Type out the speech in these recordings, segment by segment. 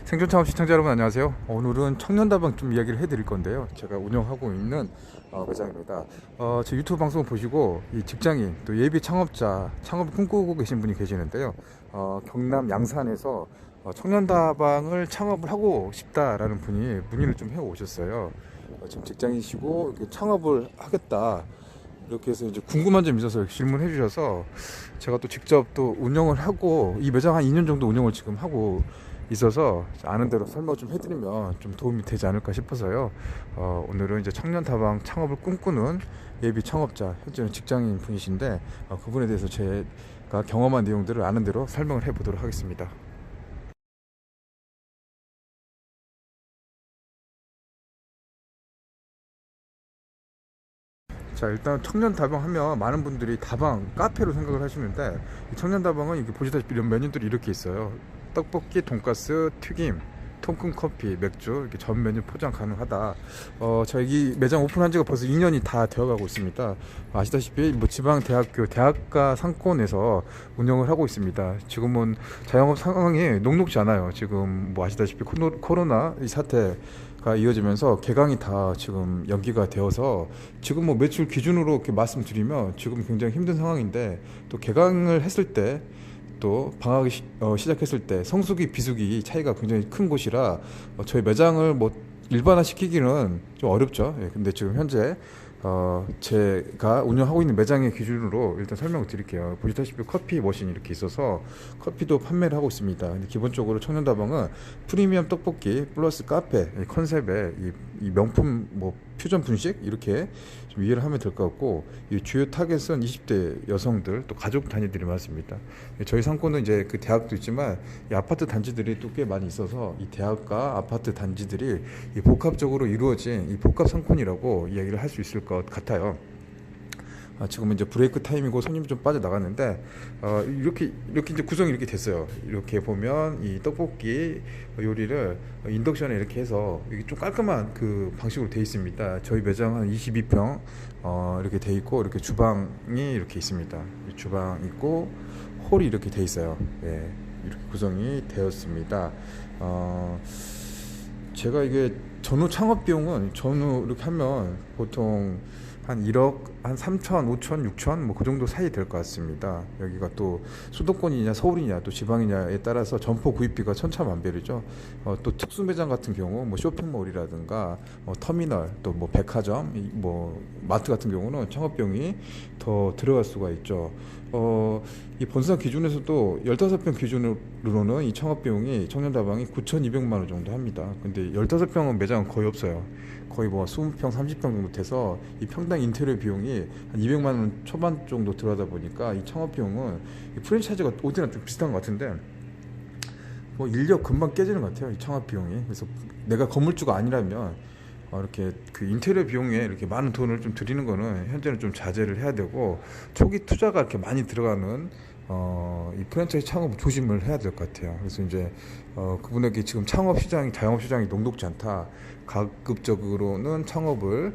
생존 창업 시청자 여러분 안녕하세요. 오늘은 청년다방 좀 이야기를 해드릴 건데요. 제가 운영하고 있는 매장입니다. 제 유튜브 방송을 보시고 이 직장인 또 예비 창업자 창업을 꿈꾸고 계신 분이 계시는데요. 경남 양산에서 청년다방을 창업을 하고 싶다라는 분이 문의를 좀 해 오셨어요. 지금 직장인이시고 이렇게 창업을 하겠다. 이렇게 해서 이제 궁금한 점이 있어서 질문해 주셔서 제가 또 직접 또 운영을 하고 이 매장 한 2년 정도 운영을 지금 하고 있어서 아는 대로 설명 좀 해드리면 좀 도움이 되지 않을까 싶어서요. 오늘은 이제 청년 다방 창업을 꿈꾸는 예비 창업자, 현재는 직장인 분이신데 그분에 대해서 제가 경험한 내용들을 아는 대로 설명을 해보도록 하겠습니다. 자, 일단 청년 다방 하면 많은 분들이 다방 카페로 생각을 하시는데 이 청년 다방은 이렇게 보시다시피 이런 메뉴들이 이렇게 있어요. 떡볶이, 돈가스, 튀김, 통큰 커피, 맥주 이렇게 전 메뉴 포장 가능하다. 저희 매장 오픈한 지가 벌써 2년이 다 되어가고 있습니다. 아시다시피 뭐 지방 대학교 대학가 상권에서 운영을 하고 있습니다. 지금은 자영업 상황이 녹록지 않아요. 지금 뭐 아시다시피 코로나 이 사태가 이어지면서 개강이 다 지금 연기가 되어서 지금 뭐 매출 기준으로 이렇게 말씀드리면 지금 굉장히 힘든 상황인데 또 개강을 했을 때 또 방학이 시작했을 때 성수기 비수기 차이가 굉장히 큰 곳이라 저희 매장을 뭐 일반화 시키기는 좀 어렵죠. 예, 근데 지금 현재 제가 운영하고 있는 매장의 기준으로 일단 설명을 드릴게요. 보시다시피 커피 머신이 이렇게 있어서 커피도 판매를 하고 있습니다. 근데 기본적으로 청년다방은 프리미엄 떡볶이 플러스 카페 이 컨셉의 이 명품 뭐 퓨전 분식 이렇게 좀 이해를 하면 될 것 같고, 이 주요 타겟은 20대 여성들 또 가족 단위들이 많습니다. 저희 상권은 이제 그 대학도 있지만 이 아파트 단지들이 또 꽤 많이 있어서 이 대학과 아파트 단지들이 이 복합적으로 이루어진 이 복합 상권이라고 이야기를 할 수 있을 것 같아요. 지금은 이제 브레이크 타임이고 손님이 좀 빠져나갔는데 이렇게 이제 구성이 이렇게 됐어요. 이렇게 보면 이 떡볶이 요리를 인덕션에 이렇게 해서 이게 좀 깔끔한 그 방식으로 돼 있습니다. 저희 매장 한 22평 이렇게 돼 있고 이렇게 주방이 이렇게 있습니다. 주방 있고 홀이 이렇게 돼 있어요. 예, 이렇게 구성이 되었습니다. 제가 이게 전후 창업 비용은 전후 이렇게 하면 보통 한 1억, 한 3천, 5천, 6천 뭐 그 정도 사이 될 것 같습니다. 여기가 또 수도권이냐 서울이냐 또 지방이냐에 따라서 점포 구입비가 천차만별이죠. 또 특수 매장 같은 경우 뭐 쇼핑몰이라든가 터미널 또 뭐 백화점 뭐 마트 같은 경우는 창업 비용이 더 들어갈 수가 있죠. 이 본사 기준에서도 15평 기준으로는 이 창업 비용이 청년다방이 9,200만 원 정도 합니다. 근데 15평은 매장은 거의 없어요. 거의 뭐 20평, 30평 정도 돼서 이 평당 인테리어 비용이 한 200만 원 초반 정도 들어가다 보니까 이 창업 비용은 이 프랜차이즈가 어디나 좀 비슷한 것 같은데 뭐 인력 금방 깨지는 것 같아요. 이 창업 비용이. 그래서 내가 건물주가 아니라면 이렇게 그 인테리어 비용에 이렇게 많은 돈을 좀 들이는 거는 현재는 좀 자제를 해야 되고, 초기 투자가 이렇게 많이 들어가는 이 프랜차이즈 창업 조심을 해야 될 것 같아요. 그래서 이제 그분에게 지금 창업 시장이 자영업 시장이 녹록지 않다. 가급적으로는 창업을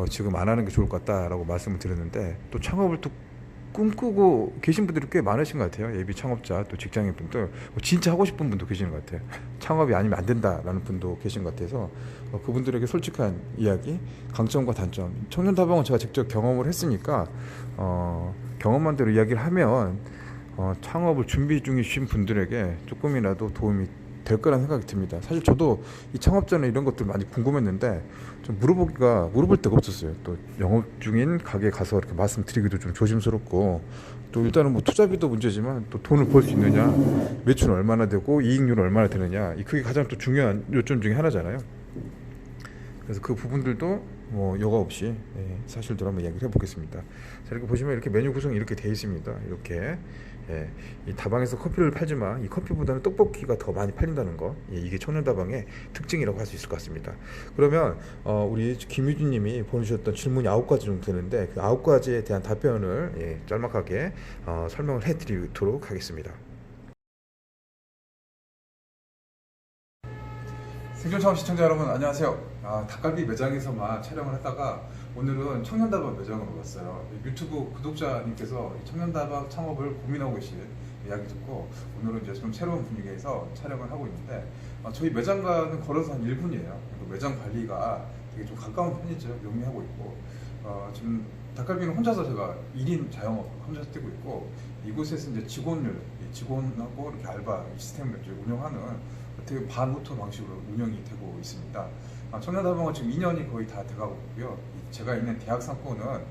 지금 안 하는 게 좋을 것 같다라고 말씀을 드렸는데, 또 창업을 또 꿈꾸고 계신 분들이 꽤 많으신 것 같아요. 예비 창업자 또 직장인 분들 진짜 하고 싶은 분도 계시는 것 같아요. 창업이 아니면 안 된다라는 분도 계신 것 같아서 그분들에게 솔직한 이야기, 강점과 단점, 청년다방은 제가 직접 경험을 했으니까 경험한 대로 이야기를 하면 창업을 준비 중이신 분들에게 조금이라도 도움이 될 거란 생각이 듭니다. 사실 저도 이 창업 전에 이런 것들 많이 궁금했는데 좀 물어볼 데가 없었어요. 또 영업 중인 가게 가서 이렇게 말씀드리기도 좀 조심스럽고, 또 일단은 뭐 투자비도 문제지만 또 돈을 벌 수 있느냐, 매출은 얼마나 되고 이익률은 얼마나 되느냐, 그게 가장 또 중요한 요점 중에 하나잖아요. 그래서 그 부분들도 뭐 여과 없이 사실대로 한번 이야기를 해보겠습니다. 자, 이렇게 보시면 이렇게 메뉴 구성이 이렇게 되어 있습니다. 이렇게 이 다방에서 커피를 팔지만 이 커피보다는 떡볶이가 더 많이 팔린다는 거, 이게 청년다방의 특징이라고 할 수 있을 것 같습니다. 그러면 우리 김유진님이 보내주셨던 질문이 9가지 정도 되는데 그 9가지에 대한 답변을 짤막하게 설명을 해드리도록 하겠습니다. 생존 창업 시청자 여러분 안녕하세요. 닭갈비 매장에서만 촬영을 하다가 오늘은 청년다방 매장으로 왔어요. 유튜브 구독자님께서 청년다방 창업을 고민하고 계신 이야기 듣고 오늘은 이제 좀 새로운 분위기에서 촬영을 하고 있는데 저희 매장과는 걸어서 한 1분이에요. 매장 관리가 되게 좀 가까운 편이죠. 용이하고 있고 지금 닭갈비는 혼자서 제가 1인 자영업 혼자서 뛰고 있고, 이곳에서 이제 직원하고 이렇게 알바 시스템을 이제 운영하는 어떻게 반오토 방식으로 운영이 되고 있습니다. 청년다방은 지금 2년이 거의 다 돼가고 있고요. 제가 있는 대학 상권은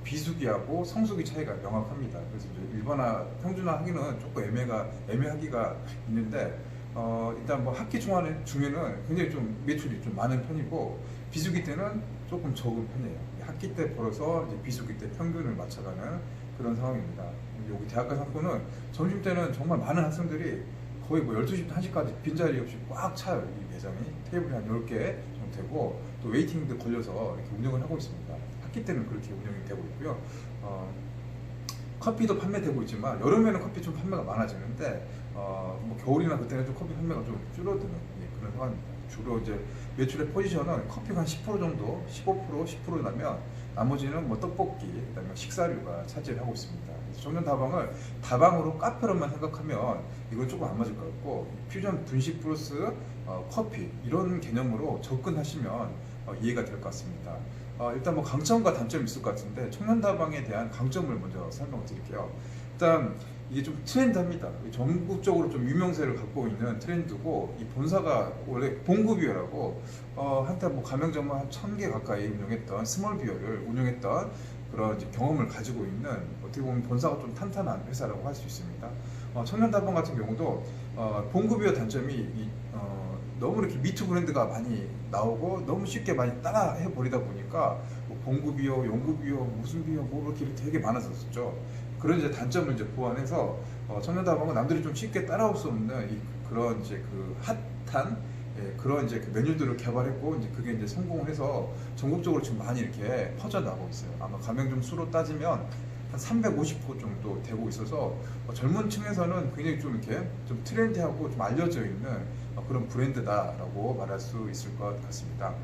비수기하고 성수기 차이가 명확합니다. 그래서 이제 일반화, 평준화 하기는 조금 애매하기가 있는데, 일단 뭐 학기 중에는 굉장히 좀 매출이 좀 많은 편이고, 비수기 때는 조금 적은 편이에요. 학기 때 벌어서 이제 비수기 때 평균을 맞춰가는 그런 상황입니다. 여기 대학가 상권은 점심 때는 정말 많은 학생들이 거의 뭐 12시부터 1시까지 빈자리 없이 꽉 차요. 이 매장이 테이블이 한 10개 정도 되고, 또 웨이팅도 걸려서 이렇게 운영을 하고 있습니다. 학기 때는 그렇게 운영이 되고 있고요. 커피도 판매되고 있지만 여름에는 커피 좀 판매가 많아지는데, 뭐 겨울이나 그때는 좀 커피 판매가 좀 줄어드는 그런 상황입니다. 주로 이제 매출의 포지션은 커피가 한 10% 정도, 15%, 10% 나면 나머지는 뭐 떡볶이, 그다음에 식사류가 차지를 하고 있습니다. 그래서 청년다방을 다방으로 카페로만 생각하면 이건 조금 안 맞을 것 같고, 퓨전 분식 플러스 커피 이런 개념으로 접근하시면 이해가 될 것 같습니다. 일단 뭐 강점과 단점이 있을 것 같은데, 청년다방에 대한 강점을 먼저 설명을 드릴게요. 일단 이게 좀 트렌드합니다. 전국적으로 좀 유명세를 갖고 있는 트렌드고, 이 본사가 원래 봉구비어라고 한때 뭐 가맹점을 한 1000개 가까이 운영했던 스몰비어를 운영했던 그런 이제 경험을 가지고 있는, 어떻게 보면 본사가 좀 탄탄한 회사라고 할 수 있습니다. 청년다방 같은 경우도 봉구비어 단점이 너무 이렇게 미투 브랜드가 많이 나오고 너무 쉽게 많이 따라 해버리다 보니까 뭐 봉구비어, 용구비어, 무슨 비어 뭐 이렇게 되게 많았었죠. 그런 이제 단점을 이제 보완해서 청년다방은 남들이 좀 쉽게 따라올 수 없는 그런 이제 그 핫한 그런 이제 그 메뉴들을 개발했고, 이제 그게 이제 성공해서 전국적으로 지금 많이 이렇게 퍼져나가고 있어요. 아마 가맹점 수로 따지면 한 350곳 정도 되고 있어서 젊은 층에서는 굉장히 좀 이렇게 좀 트렌디하고 좀 알려져 있는 그런 브랜드다라고 말할 수 있을 것 같습니다.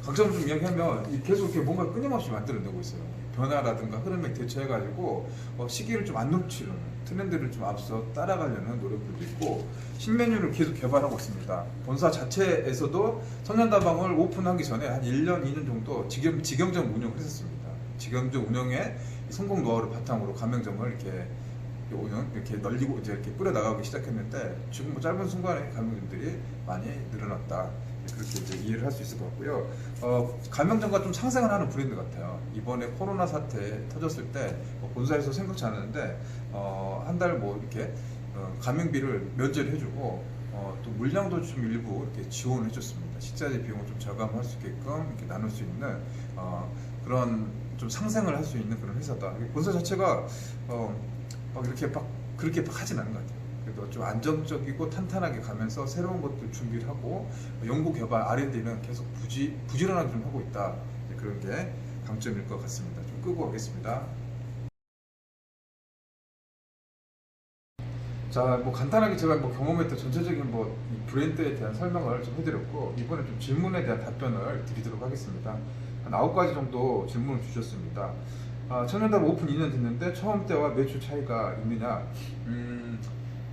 강점을 좀 이야기하면 계속 이렇게 뭔가 끊임없이 만들어내고 있어요. 변화라든가 흐름에 대처해가지고 시기를 좀 안 놓치는, 트렌드를 좀 앞서 따라가려는 노력들도 있고, 신메뉴를 계속 개발하고 있습니다. 본사 자체에서도 청년다방을 오픈하기 전에 한 1년, 2년 정도 직영점 운영을 했었습니다. 직영점 운영에 성공 노하우를 바탕으로 가맹점을 이렇게 널리고 이제 이렇게 뿌려 나가기 시작했는데, 지금 뭐 짧은 순간에 가맹점들이 많이 늘어났다, 그렇게 이제 이해를 할 수 있을 것 같고요. 가맹점과 좀 상생을 하는 브랜드 같아요. 이번에 코로나 사태 터졌을 때 본사에서 생각지 않았는데 한 달 뭐 이렇게 가맹비를 면제를 해주고, 또 물량도 좀 일부 이렇게 지원을 해줬습니다. 식자재 비용을 좀 절감할 수 있게끔 이렇게 나눌 수 있는 그런 좀 상생을 할 수 있는 그런 회사다. 본사 자체가 막 이렇게 막 그렇게 막 하진 않은 것 같아요. 그래도 좀 안정적이고 탄탄하게 가면서 새로운 것들 준비를 하고, 연구 개발 R&D는 계속 부지런하게 좀 하고 있다. 그런 게 강점일 것 같습니다. 좀 끄고 가겠습니다. 자, 뭐 간단하게 제가 뭐 경험했던 전체적인 뭐 이 브랜드에 대한 설명을 좀 해드렸고, 이번에 좀 질문에 대한 답변을 드리도록 하겠습니다. 한 9가지 정도 질문을 주셨습니다. 청년다방 오픈 2년 됐는데 처음 때와 매출 차이가 있느냐?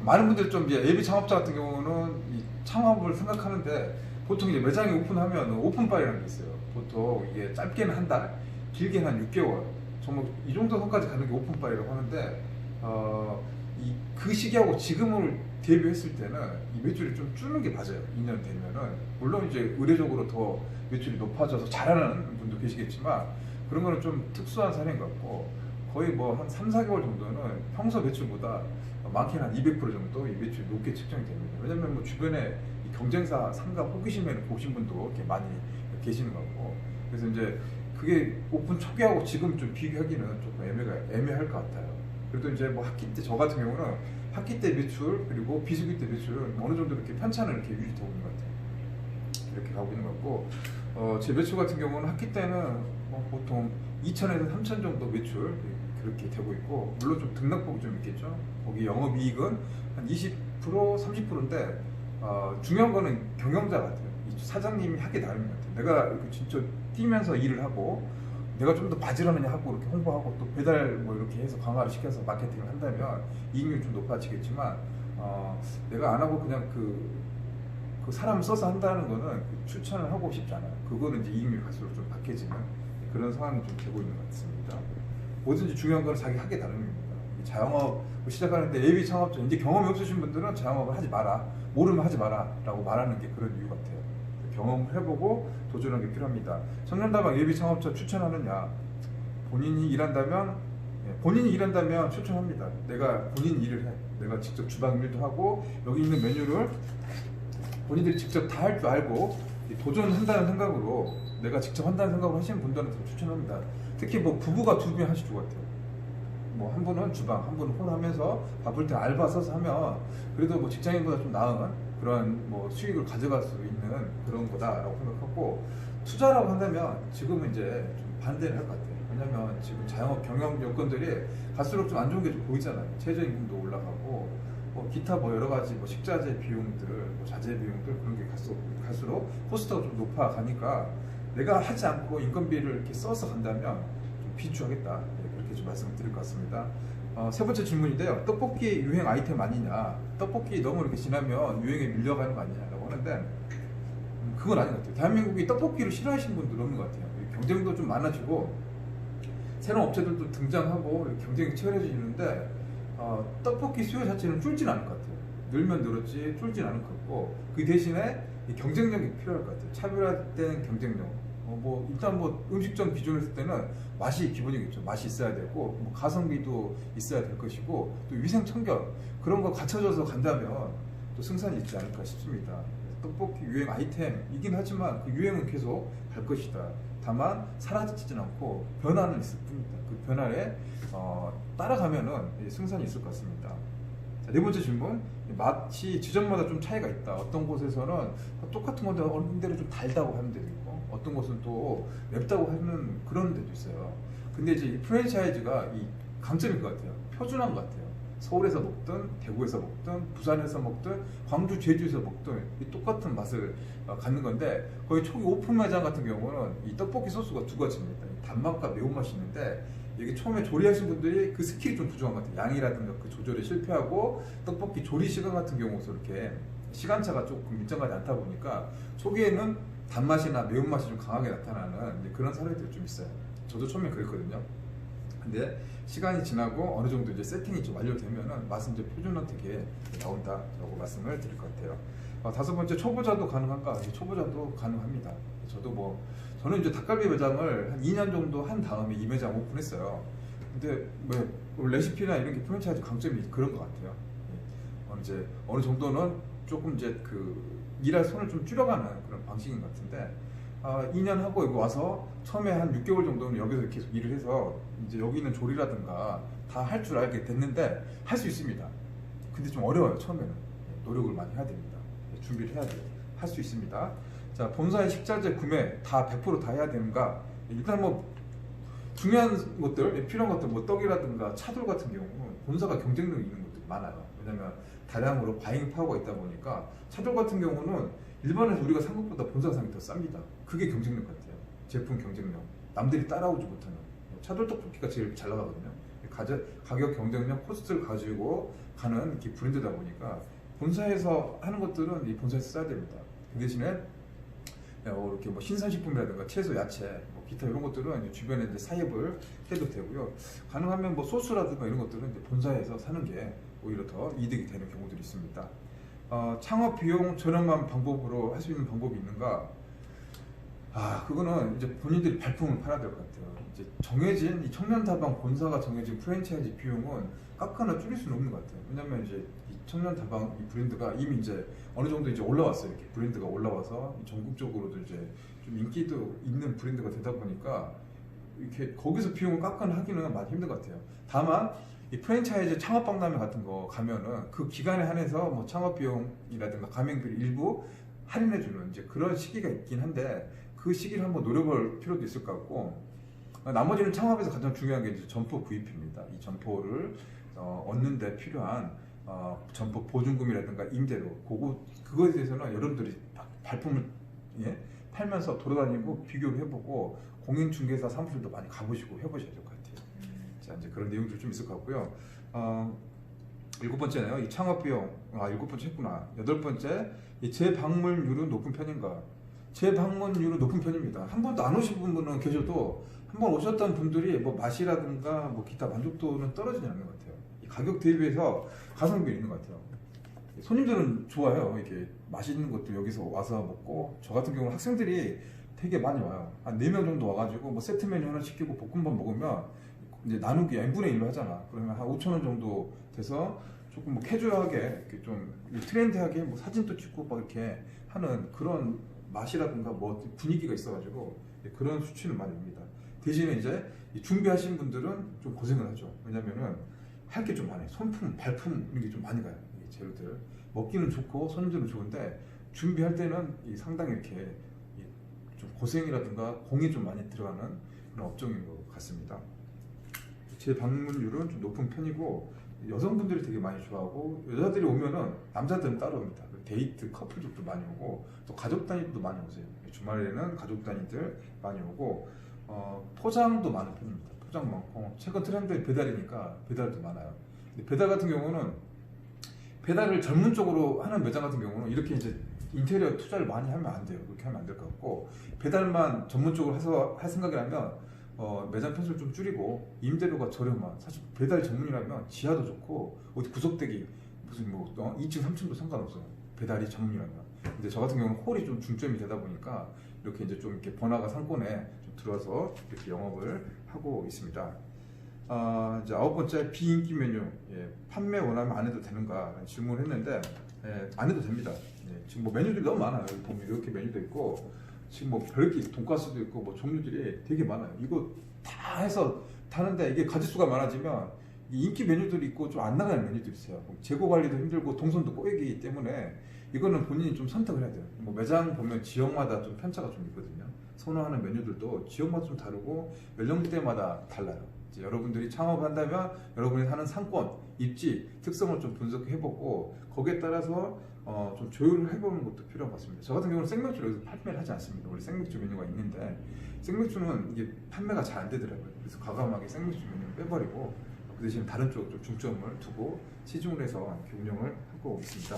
많은 분들이 좀 이제 예비 창업자 같은 경우는 이 창업을 생각하는데, 보통 이제 매장이 오픈하면 오픈바이라는 게 있어요. 보통 이게 짧게는 한 달, 길게는 한 6개월, 정말 이 정도 선까지 가는 게 오픈바이라고 하는데, 그 시기하고 지금을 대비했을 때는 이 매출이 좀 줄는 게 맞아요. 2년 되면은 물론 이제 의례적으로 더 매출이 높아져서 잘하는 분도 계시겠지만, 그런 거는 좀 특수한 사례인 것 같고, 거의 뭐 한 3, 4개월 정도는 평소 매출보다 많게는 한 200% 정도 이 매출이 높게 측정이 됩니다. 왜냐면 뭐 주변에 이 경쟁사 상가 호기심에 보신 분도 이렇게 많이 계시는 거고, 그래서 이제 그게 오픈 초기하고 지금 좀 비교하기는 조금 애매할 것 같아요. 그래도 이제 뭐 학기 때 저 같은 경우는 학기 때 매출 그리고 비수기 때 매출은 어느 정도 이렇게 편차는 이렇게 유지되고 있는 것 같아요. 이렇게 가고 있는 것 같고, 제 매출 같은 경우는 학기 때는 보통 2천에서 3천 정도 매출 그렇게 되고 있고, 물론 좀 등락폭이 좀 있겠죠. 거기 영업이익은 한 20%, 30%인데 중요한 거는 경영자 같아요. 이 사장님이 하기 나름인 것 같아요. 내가 이렇게 진짜 뛰면서 일을 하고, 내가 좀 더 바지런하냐 하고 이렇게 홍보하고 또 배달 뭐 이렇게 해서 강화를 시켜서 마케팅을 한다면 이익률이 좀 높아지겠지만, 내가 안 하고 그냥 그 사람을 써서 한다는 거는 추천을 하고 싶지 않아요. 그거는 이제 이익률이 갈수록 좀 박해지는 그런 상황이 좀 되고 있는 것 같습니다. 뭐든지 중요한 건 자기 하기에 따릅니다. 자영업 시작하는데 예비 창업자 이제 경험이 없으신 분들은 자영업을 하지 마라, 모르면 하지 마라 라고 말하는 게 그런 이유 같아요. 경험을 해보고 도전하는 게 필요합니다. 청년다방 예비 창업자 추천하느냐, 본인이 일한다면 추천합니다. 내가 본인 일을 해, 내가 직접 주방 일도 하고 여기 있는 메뉴를 본인들이 직접 다 할 줄 알고 도전한다는 생각으로, 내가 직접 한다는 생각으로 하시는 분들한테 추천합니다. 특히 뭐 부부가 두 명 하실 것 같아요. 뭐 한 분은 주방, 한 분은 홀 하면서 바쁠 때 알바 써서 하면 그래도 뭐 직장인보다 좀 나은 그런 뭐 수익을 가져갈 수 있는 그런 거다라고 생각하고, 투자라고 한다면 지금은 이제 좀 반대를 할 것 같아요. 왜냐면 지금 자영업 경영 여건들이 갈수록 좀 안 좋은 게 좀 보이잖아요. 최저임금도 올라가고 뭐 기타 뭐 여러 가지 뭐 식자재 비용들, 뭐 자재 비용들 그런 게 갈수록 코스트가 좀 높아가니까 내가 하지 않고 인건비를 이렇게 써서 간다면 좀 비추하겠다. 그렇게 좀 말씀을 드릴 것 같습니다. 세 번째 질문인데요. 떡볶이 유행 아이템 아니냐? 떡볶이 너무 이렇게 지나면 유행에 밀려가는 거 아니냐라고 하는데 그건 아닌 것 같아요. 대한민국이 떡볶이를 싫어하시는 분들 없는 것 같아요. 경쟁도 좀 많아지고 새로운 업체들도 등장하고 경쟁이 치열해지는데 떡볶이 수요 자체는 줄진 않을 것 같아요. 늘면 늘었지 줄진 않을 것 같고, 그 대신에 이 경쟁력이 필요할 것 같아요. 차별화된 경쟁력. 뭐 일단 뭐 음식점 기준으로 했을 때는 맛이 기본이겠죠. 맛이 있어야 되고 뭐 가성비도 있어야 될 것이고 또 위생 청결 그런 거 갖춰져서 간다면 또 승산이 있지 않을까 싶습니다. 떡볶이 유행 아이템이긴 하지만 그 유행은 계속 갈 것이다. 다만 사라지진 않고 변화는 있을 뿐입니다. 그 변화에 따라가면은 승산이 있을 것 같습니다. 자, 네 번째 질문. 맛이 지점마다 좀 차이가 있다. 어떤 곳에서는 똑같은 건데 어느 데는 좀 달다고 하는 데도 있고 어떤 곳은 또 맵다고 하는 그런 데도 있어요. 근데 이제 이 프랜차이즈가 이 강점인 것 같아요. 표준화인 것 같아요. 서울에서 먹든 대구에서 먹든 부산에서 먹든 광주 제주에서 먹든 이 똑같은 맛을 갖는 건데, 거의 초기 오픈 매장 같은 경우는 이 떡볶이 소스가 두 가지입니다. 단맛과 매운맛이 있는데 이게 처음에 조리하신 분들이 그 스킬이 좀 부족한 것 같아요. 양이라든가 그 조절에 실패하고 떡볶이 조리 시간 같은 경우도 이렇게 시간차가 조금 일정하지 않다 보니까 초기에는 단맛이나 매운맛이 좀 강하게 나타나는 그런 사례들이 좀 있어요. 저도 처음에 그랬거든요. 근데 시간이 지나고 어느 정도 이제 세팅이 좀 완료되면은 맛은 이제 표준화되게 나온다라고 말씀을 드릴 것 같아요. 다섯 번째, 초보자도 가능한가? 초보자도 가능합니다. 저는 이제 닭갈비 매장을 한 2년 정도 한 다음에 이 매장 오픈했어요. 근데 뭐 레시피나 이런 게 프랜차이즈 강점이 그런 것 같아요. 이제 어느 정도는 조금 이제 그 일할 손을 좀 줄여가는 그런 방식인 것 같은데, 2년 하고 여기 와서 처음에 한 6개월 정도는 여기서 계속 일을 해서 이제 여기 있는 조리라든가 다 할 줄 알게 됐는데 할 수 있습니다. 근데 좀 어려워요. 처음에는 노력을 많이 해야 됩니다. 준비를 해야 돼요. 할 수 있습니다. 자, 본사의 식자재 구매 다 100% 해야 되는가? 일단 뭐 중요한 것들, 필요한 것들, 뭐 떡이라든가 차돌 같은 경우는 본사가 경쟁력이 있는 것들이 많아요. 왜냐면 다량으로 바잉 파워가 있다 보니까 차돌 같은 경우는 일반에서 우리가 산 것보다 본사 상이 더 쌉니다. 그게 경쟁력 같아요. 제품 경쟁력. 남들이 따라오지 못하는. 차돌 떡볶이가 제일 잘 나가거든요. 가격 경쟁력, 코스트를 가지고 가는 이렇게 브랜드다 보니까 본사에서 하는 것들은 이 본사에서 써야 됩니다. 그 대신에 이렇게 뭐 신선식품이라든가 채소, 야채, 뭐 기타 이런 것들은 이제 주변에 이제 사입을 해도 되고요. 가능하면 뭐 소스라든가 이런 것들은 이제 본사에서 사는 게 오히려 더 이득이 되는 경우들이 있습니다. 창업 비용 저렴한 방법으로 할 수 있는 방법이 있는가? 그거는 이제 본인들이 발품을 팔아야 될 것 같아요. 이제 정해진 이 청년다방 본사가 정해진 프랜차이즈 비용은 깎거나 줄일 수는 없는 것 같아요. 왜냐면 이제 이 청년다방 이 브랜드가 이미 이제 어느 정도 이제 올라왔어요. 이렇게 브랜드가 올라와서 전국적으로도 이제 좀 인기도 있는 브랜드가 되다 보니까 이렇게 거기서 비용을 깎거나 하기는 많이 힘든 것 같아요. 다만 이 프랜차이즈 창업박람회 같은 거 가면은 그 기간에 한해서 뭐 창업 비용이라든가 가맹비 일부 할인해주는 이제 그런 시기가 있긴 한데, 그 시기를 한번 노려볼 필요도 있을 것 같고, 나머지는 창업에서 가장 중요한 게 이제 점포 구입입니다. 이 점포를 얻는 데 필요한 점포 보증금이라든가 임대료, 그거에 대해서는 여러분들이 발품을 팔면서 돌아다니고 비교를 해보고 공인중개사 사무실도 많이 가보시고 해보셔야 될 것 같아요. 자, 이제 그런 내용들이 좀 있을 것 같고요. 일곱 번째네요. 이 창업 비용. 일곱 번째 했구나. 여덟 번째, 이 재방문율은 높은 편인가? 재방문율은 높은 편입니다. 한 번도 안 오신 분은 계셔도 한 번 오셨던 분들이 뭐 맛이라든가 뭐 기타 만족도는 떨어지지 않는 것 같아요. 이 가격 대비해서 가성비 있는 것 같아요. 손님들은 좋아요. 이렇게 맛있는 것도 여기서 와서 먹고, 저 같은 경우는 학생들이 되게 많이 와요. 한 4명 정도 와가지고 뭐 세트 메뉴 하나 시키고 볶음밥 먹으면 이제 나누기 n분의 1로 하잖아. 그러면 한 5,000원 정도 돼서 조금 뭐 캐주얼하게 이렇게 좀 트렌디하게 뭐 사진도 찍고 막 이렇게 하는 그런 맛이라든가 뭐 분위기가 있어가지고 그런 수치는 많이 옵니다. 대신에 이제 준비하신 분들은 좀 고생을 하죠. 왜냐면은 할 게 좀 많아요. 손품, 발품 이런 게 좀 많이 가요. 이 재료들 먹기는 좋고 손님들은 좋은데 준비할 때는 상당히 이렇게 좀 고생이라든가 공이 좀 많이 들어가는 그런 업종인 것 같습니다. 제 방문율은 좀 높은 편이고 여성분들이 되게 많이 좋아하고, 여자들이 오면은 남자들은 따로 옵니다. 데이트 커플들도 많이 오고 또 가족 단위도 많이 오세요. 주말에는 가족 단위들 많이 오고, 포장도 많은 편입니다. 포장 많고, 최근 트렌드의 배달이니까 배달도 많아요. 근데 배달 같은 경우는 배달을 전문적으로 하는 매장 같은 경우는 이렇게 이제 인테리어 투자를 많이 하면 안 돼요. 그렇게 하면 안 될 것 같고, 배달만 전문적으로 해서 할 생각이라면 매장 편수를 좀 줄이고 임대료가 저렴한, 사실 배달 전문이라면 지하도 좋고 어디 구석대기 무슨 뭐 2층 3층도 상관없어요. 배달이 전문이라면. 근데 저 같은 경우는 홀이 좀 중점이 되다 보니까 이렇게 이제 좀 이렇게 번화가 상권에 좀 들어서 이렇게 영업을 하고 있습니다. 이제 아홉 번째, 비인기 메뉴. 판매 원하면 안 해도 되는가 질문을 했는데, 안 해도 됩니다. 지금 뭐 메뉴들이 너무 많아요. 여기 보면 이렇게 메뉴도 있고, 지금 뭐 별게 돈가스도 있고 뭐 종류들이 되게 많아요. 이거 다 해서 타는데 이게 가짓수가 많아지면 인기 메뉴들이 있고 좀 안 나가는 메뉴도 있어요. 재고 관리도 힘들고 동선도 꼬이기 때문에 이거는 본인이 좀 선택을 해야 돼요. 뭐 매장 보면 지역마다 좀 편차가 좀 있거든요. 선호하는 메뉴들도 지역마다 좀 다르고 연령대마다 달라요. 이제 여러분들이 창업한다면 여러분이 사는 상권, 입지, 특성을 좀 분석해보고 거기에 따라서 좀 조율을 해보는 것도 필요한 것 같습니다. 저 같은 경우는 생맥주를 여기서 판매를 하지 않습니다. 원래 생맥주 메뉴가 있는데 생맥주는 이게 판매가 잘 안 되더라고요. 그래서 과감하게 생맥주 메뉴를 빼버리고 그 대신 다른 쪽으로 좀 중점을 두고 시중을 해서 이렇게 운영을 하고 있습니다.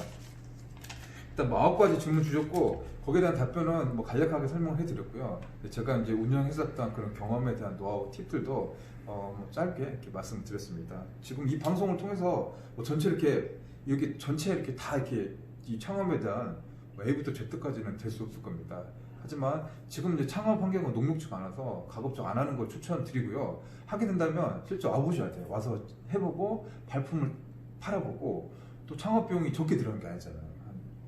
일단 뭐 9가지 질문 주셨고 거기에 대한 답변은 뭐 간략하게 설명을 해드렸고요. 제가 이제 운영했었던 그런 경험에 대한 노하우 팁들도 뭐 짧게 이렇게 말씀드렸습니다. 지금 이 방송을 통해서 뭐 전체 이렇게 여기 전체 이렇게 다 이렇게 이 창업에 대한 뭐 A부터 Z까지는 될 수 없을 겁니다. 하지만 지금 이제 창업 환경은 녹록지가 않아서 가급적 안 하는 걸 추천드리고요. 하게 된다면 실제 와보셔야 돼요. 와서 해보고 발품을 팔아보고, 또 창업 비용이 적게 들어가는 게 아니잖아요.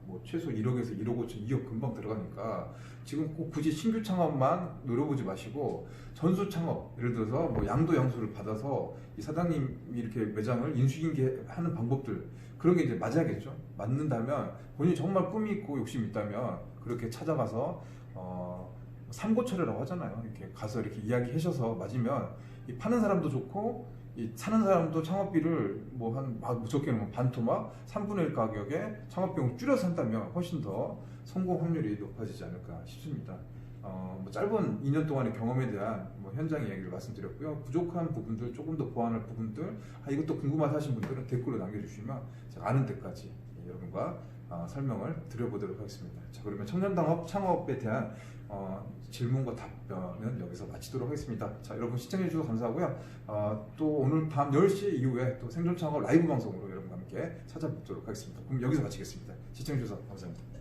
뭐 최소 1억에서 1억 5천, 2억 금방 들어가니까 지금 꼭 굳이 신규 창업만 노려보지 마시고 전수 창업, 예를 들어서 뭐 양도 양수를 받아서 이 사장님이 이렇게 매장을 인수인계하는 방법들, 그런 게 이제 맞아야겠죠. 맞는다면 본인이 정말 꿈이 있고 욕심이 있다면 그렇게 찾아가서 삼고철이라고 하잖아요. 이렇게 가서 이렇게 이야기하셔서 맞으면 이 파는 사람도 좋고 이 사는 사람도 창업비를 뭐 한 적게는 반토막 3분의 1 가격에 창업비용을 줄여서 한다면 훨씬 더 성공 확률이 높아지지 않을까 싶습니다. 뭐 짧은 2년 동안의 경험에 대한 뭐 현장 이야기를 말씀드렸고요. 부족한 부분들, 조금 더 보완할 부분들, 이것도 궁금하다 하신 분들은 댓글로 남겨주시면 제가 아는 데까지 여러분과 설명을 드려보도록 하겠습니다. 자, 그러면 청년당업 창업에 대한 질문과 답변은 여기서 마치도록 하겠습니다. 자, 여러분 시청해주셔서 감사하고요. 또 오늘 밤 10시 이후에 또 생존 창업 라이브 방송으로 여러분과 함께 찾아뵙도록 하겠습니다. 그럼 여기서 마치겠습니다. 시청해주셔서 감사합니다.